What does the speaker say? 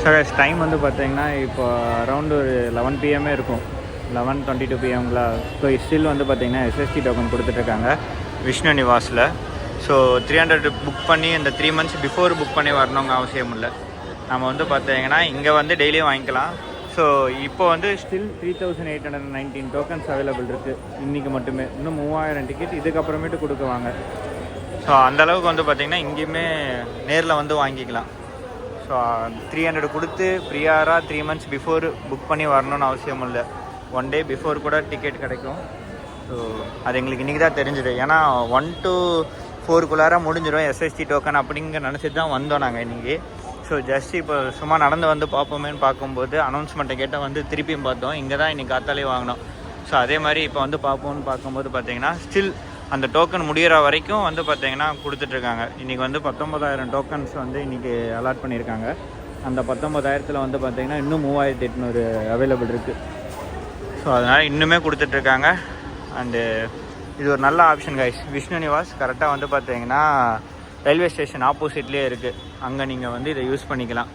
Sir time வந்து பார்த்தீங்கன்னா இப்போ அரௌண்ட் ஒரு 11 PM இருக்கும், 11:22 PM. ஸோ ஸ்டில் வந்து பார்த்தீங்கன்னா எஸ்எஸ்டி டோக்கன் கொடுத்துட்ருக்காங்க விஷ்ணு நிவாஸில். ஸோ 300 புக் பண்ணி இந்த 3 months பிஃபோர் புக் பண்ணி வரணுங்க அவசியம் இல்லை. நம்ம வந்து பார்த்தீங்கன்னா இங்கே வந்து டெய்லியும் வாங்கிக்கலாம். ஸோ இப்போ வந்து ஸ்டில் 3819 டோக்கன்ஸ் அவைலபிள் இருக்குது இன்றைக்கி மட்டுமே. இன்னும் 3000 டிக்கெட் இதுக்கப்புறமேட்டு கொடுக்குவாங்க. ஸோ அந்தளவுக்கு வந்து பார்த்திங்கன்னா இங்கேயுமே நேரில் வந்து வாங்கிக்கலாம். ஸோ 300 கொடுத்து ப்ரியாராக 3 months பிஃபோர் புக் பண்ணி வரணும்னு அவசியம் இல்லை. 1 day பிஃபோர் கூட டிக்கெட் கிடைக்கும். ஸோ அது எங்களுக்கு இன்றைக்கி தான் தெரிஞ்சுது. ஏன்னா 1 to 4 முடிஞ்சிடும் எஸ்எஸ்டி டோக்கன் அப்படிங்க நினச்சிட்டு தான் வந்தோம் நாங்கள் இன்றைக்கி. ஸோ ஜஸ்ட் இப்போ சும்மா நடந்து வந்து பார்ப்போமேன்னு பார்க்கும்போது அனௌன்ஸ்மெண்ட்டை கேட்டால் வந்து திருப்பியும் பார்த்தோம். இங்கே தான் இன்றைக்கி காத்தாலே வாங்கினோம். ஸோ அதே மாதிரி இப்போ வந்து பார்ப்போம்னு பார்க்கும்போது பார்த்திங்கன்னா ஸ்டில் அந்த டோக்கன் முடிகிற வரைக்கும் வந்து பார்த்திங்கன்னா கொடுத்துட்ருக்காங்க. இன்றைக்கி வந்து 19,000 டோக்கன்ஸ் வந்து இன்றைக்கி அலாட் பண்ணியிருக்காங்க. அந்த 19,000 வந்து பார்த்திங்கன்னா இன்னும் 3,800 அவைலபிள் இருக்குது. ஸோ அதனால் இன்னுமே கொடுத்துட்ருக்காங்க. அண்டு இது ஒரு நல்ல ஆப்ஷன் கைஸ். விஷ்ணு நிவாஸ் கரெக்டாக வந்து பார்த்திங்கன்னா ரயில்வே ஸ்டேஷன் ஆப்போசிட்லேயே இருக்குது. அங்கே நீங்கள் வந்து இதை யூஸ் பண்ணிக்கலாம்.